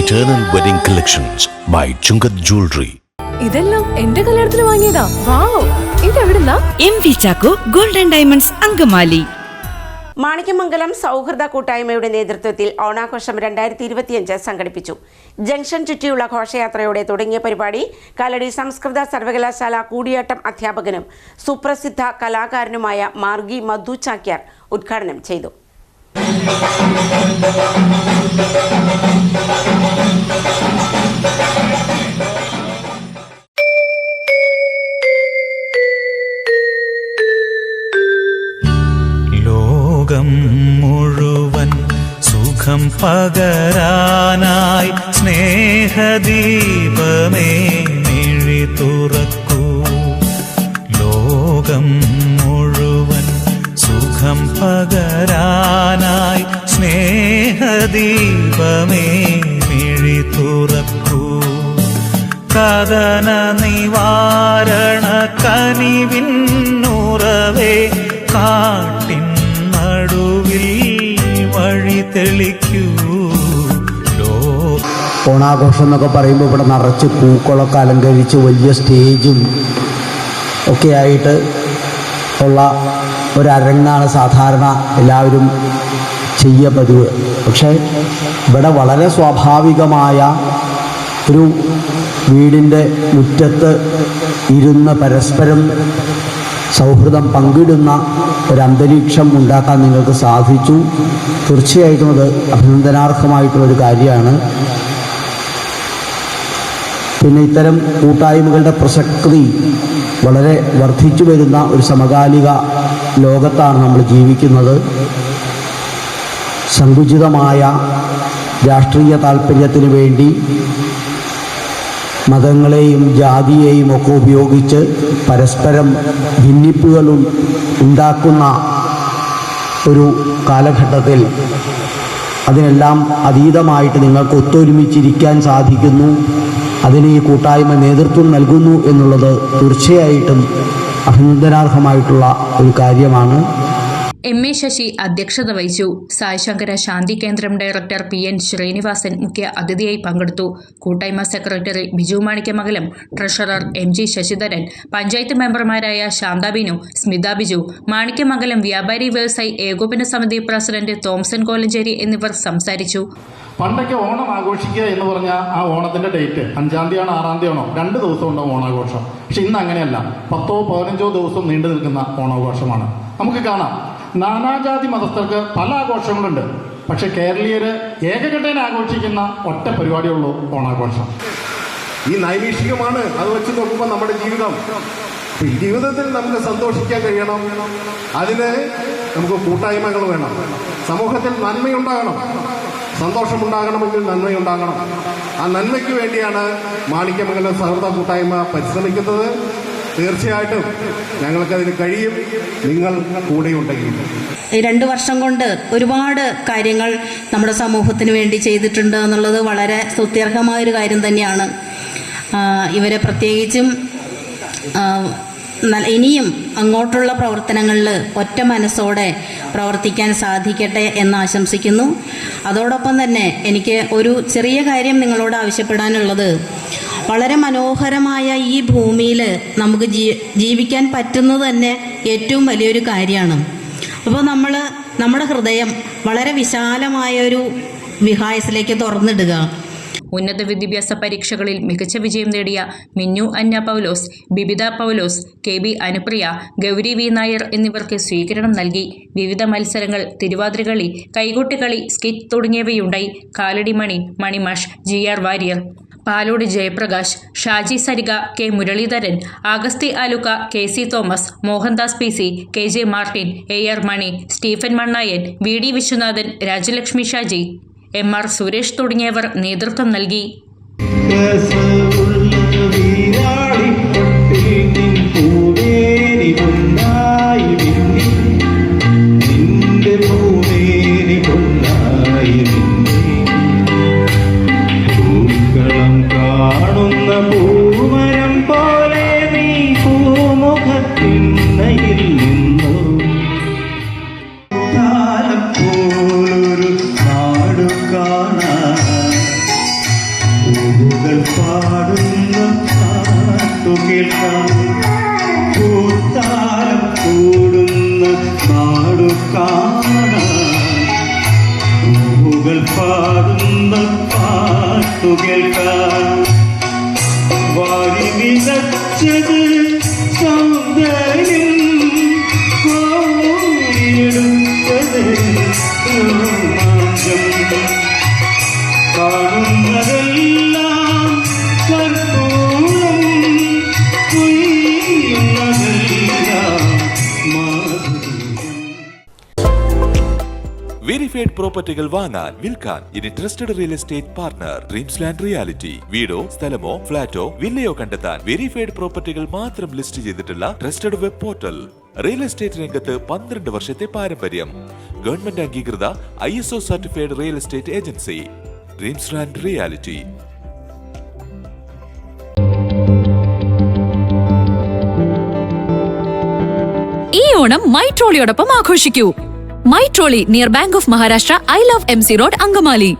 Eternal Wedding Collections by Chungat Jewelry. ഇതെല്ലാം എന്റെ കല്യാണത്തിന് വാങ്ങിയതാ. വാവ്, ഇതെവിടുന്നാ? MV Chacko Gold and Diamonds Angamaly. Manikyamangalam സൗഹൃദ കൂട്ടായ്മയുടെ നേതൃത്വത്തിൽ ഓണാഘോഷം 2025 സംഘടിപ്പിച്ചു. ജംഗ്ഷൻ ചുറ്റിയുള്ള ഘോഷയാത്രയോടെ തുടങ്ങിയ പരിപാടി കാലടി സംസ്കൃത സർവകലാശാല കൂടിയാട്ടം അധ്യാപകനും സുപ്രസിദ്ധ കലാകാരനുമായ മാർഗി മധു ചാക്യാർ ഉദ്ഘാടനം ചെയ്തു. ലോകം മുഴുവൻ സുഖം പകരാനായി സ്നേഹദീപമേ മിഴി തുറക്കൂ. ലോകം മുഴുവൻ സുഖം പകരാനായി സ്നേഹദീപമേ മിഴി തുറക്കൂ. കഥന നിവാരണ കനിവിന്നുറവേ കാട്ടിൻ നടുവിൽ വഴി തെളിക്കൂ. ഓണാഘോഷം എന്നൊക്കെ പറയുമ്പോൾ ഇവിടെ നിറച്ച് പൂക്കളൊക്കെ അലങ്കരിച്ച് വലിയ സ്റ്റേജും ഒക്കെ ആയിട്ട് ഉള്ള ഒരരങ്ങാണ് സാധാരണ എല്ലാവരും ചെയ്യുക പതിവ്. പക്ഷേ ഇവിടെ വളരെ സ്വാഭാവികമായ ഒരു വീടിൻ്റെ മുറ്റത്ത് ഇരുന്ന് പരസ്പരം സൗഹൃദം പങ്കിടുന്ന ഒരന്തരീക്ഷം ഉണ്ടാക്കാൻ നിങ്ങൾക്ക് സാധിച്ചു. തീർച്ചയായിട്ടും അത് അഭിനന്ദനാർഹമായിട്ടുള്ളൊരു കാര്യമാണ്. പിന്നെ ഇത്തരം കൂട്ടായ്മകളുടെ പ്രസക്തി വളരെ വർദ്ധിച്ചു വരുന്ന ഒരു സമകാലിക ലോകത്താണ് നമ്മൾ ജീവിക്കുന്നത്. സങ്കുചിതമായ രാഷ്ട്രീയ താൽപ്പര്യത്തിന് വേണ്ടി മതങ്ങളെയും ജാതിയെയും ഒക്കെ ഉപയോഗിച്ച് പരസ്പരം ഭിന്നിപ്പുകൾ ഉണ്ടാക്കുന്ന ഒരു കാലഘട്ടത്തിൽ അതിനെല്ലാം അതീതമായിട്ട് നിങ്ങൾക്ക് ഒത്തൊരുമിച്ചിരിക്കാൻ സാധിക്കുന്നു. അതിന് ഈ കൂട്ടായ്മ നേതൃത്വം നൽകുന്നു എന്നുള്ളത് തീർച്ചയായിട്ടും അഭിനന്ദനാർഹമായിട്ടുള്ള ഒരു കാര്യമാണ്. MA ശശി അധ്യക്ഷത വഹിച്ചു. സായിശങ്കര ശാന്തി കേന്ദ്രം ഡയറക്ടർ PN ശ്രീനിവാസൻ മുഖ്യ അതിഥിയായി പങ്കെടുത്തു. കൂട്ടായ്മ secretary Biju Manikyamangalam, treasurer MG Sasidharan, panchayat മെമ്പർമാരായ ശാന്താബിനു, സ്മിത ബിജു, മാണിക്യമംഗലം വ്യാപാരി വ്യവസായി ഏകോപന സമിതി പ്രസിഡന്റ് തോംസൺ കോലഞ്ചേരി എന്നിവർ സംസാരിച്ചു. പണ്ടൊക്കെ ഓണം ആഘോഷിക്കുക എന്ന് പറഞ്ഞാൽ ആ ഓണത്തിന്റെ ഡേറ്റ് 5-ാം തീയതിയാണോ 6-ാം തീയതിയാണോ 2 ദിവസം ഉണ്ടാവും ഓണാഘോഷം. പക്ഷെ ഇന്ന് അങ്ങനെയല്ല, 10-15 ദിവസം നീണ്ടു നിൽക്കുന്ന ഓണാഘോഷമാണ്. നമുക്ക് കാണാം, നാനാജാതി മതസ്ഥർക്ക് പല ആഘോഷങ്ങളുണ്ട്. പക്ഷെ കേരളീയര് ഏകകണ്ഠേന ആഘോഷിക്കുന്ന ഒറ്റ പരിപാടിയുള്ളൂ ഓണാഘോഷം. ഈ നൈമിഷികമാണ്. അത് വെച്ച് നോക്കുമ്പോൾ നമ്മുടെ ജീവിതത്തിൽ നമുക്ക് സന്തോഷിക്കാൻ കഴിയണം. അതിന് നമുക്ക് കൂട്ടായ്മകൾ വേണം. സമൂഹത്തിൽ നന്മയുണ്ടാകണം. സന്തോഷമുണ്ടാകണമെങ്കിൽ നന്മയുണ്ടാകണം. ആ നന്മയ്ക്ക് വേണ്ടിയാണ് മാണിക്യമംഗലം സൗഹൃദ കൂട്ടായ്മ പരിശ്രമിക്കുന്നത്. തീർച്ചയായിട്ടും ഞങ്ങൾക്കതിന് കഴിയും, നിങ്ങൾ കൂടെയുണ്ടെങ്കിൽ. 2 വർഷം കൊണ്ട് ഒരുപാട് കാര്യങ്ങൾ നമ്മുടെ സമൂഹത്തിന് വേണ്ടി ചെയ്തിട്ടുണ്ട് എന്നുള്ളത് വളരെ സ്തുത്യർഹമായൊരു കാര്യം തന്നെയാണ്. ഇവരെ പ്രത്യേകിച്ചും ഇനിയും അങ്ങോട്ടുള്ള പ്രവർത്തനങ്ങളിൽ ഒറ്റ മനസ്സോടെ പ്രവർത്തിക്കാൻ സാധിക്കട്ടെ എന്ന് ആശംസിക്കുന്നു. അതോടൊപ്പം തന്നെ എനിക്ക് ഒരു ചെറിയ കാര്യം നിങ്ങളോട് ആവശ്യപ്പെടാനുള്ളത്, വളരെ മനോഹരമായ ഈ ഭൂമിയിൽ നമുക്ക് ജീവിക്കാൻ പറ്റുന്നത് തന്നെ ഏറ്റവും വലിയൊരു കാര്യമാണ്. അപ്പോൾ നമ്മുടെ ഹൃദയം വളരെ വിശാലമായൊരു വിഹായസിലേക്ക് തുറന്നിടുക. ഉന്നത വിദ്യാഭ്യാസ പരീക്ഷകളിൽ മികച്ച വിജയം നേടിയ Minnu Anna Paulose, Bibitha Paulose, KB Anupriya, Gauri V Nair എന്നിവർക്ക് സ്വീകരണം നൽകി. വിവിധ മത്സരങ്ങൾ, തിരുവാതിരകളി, കൈകൊട്ടിക്കളി, സ്കിറ്റ് തുടങ്ങിയവയുണ്ടായി. Kalady Mani, Manimash, GR Warrier, Palode Jayaprakash, Shaji Sarika, K Muraleedharan, Augusthy Alukka, KC Thomas, Mohandas PC, KJ Martin, AR Mani, Stephen Mannayan, VD Viswanathan, Rajalakshmi Shaji, MR Suresh തുടങ്ങിയവർ നേതൃത്വം നൽകി. കാണാൻ പൂവുകൾ പാടുന്ന പാട്ടു കേൾക്കാൻ വാരി വിതച്ചത് സൗന്ദര്യം കോരിയെടുത്തത് രോമാഞ്ചം കാണുന്നതെല്ലാം കർപ്പൂരം കൊയ്യുന്നതെല്ലാം മാധുര്യം. വെരിഫൈഡ് പ്രോപ്പർട്ടികൾ വാങ്ങാൻ വിൽക്കാൻ ഇനി trusted real estate partner dreams land reality. വീടോ സ്ഥലമോ ഫ്ളാറ്റോ വില്ലയോ കണ്ടെത്താൻ വെരിഫൈഡ് പ്രോപ്പർട്ടികൾ മാത്രം ലിസ്റ്റ് ചെയ്തിട്ടുള്ള trusted web portal. Real estate രംഗത്ത് 12 വർഷത്തെ പാരമ്പര്യം. ഗവൺമെന്റ് അംഗീകൃത ISO certified real estate agency dreams land reality. ഈ ഓണം മൈ ട്രോളിയോടൊപ്പം ആഘോഷിക്കൂ. My trolley near bank of Maharashtra, I Love MC road, Angamaly.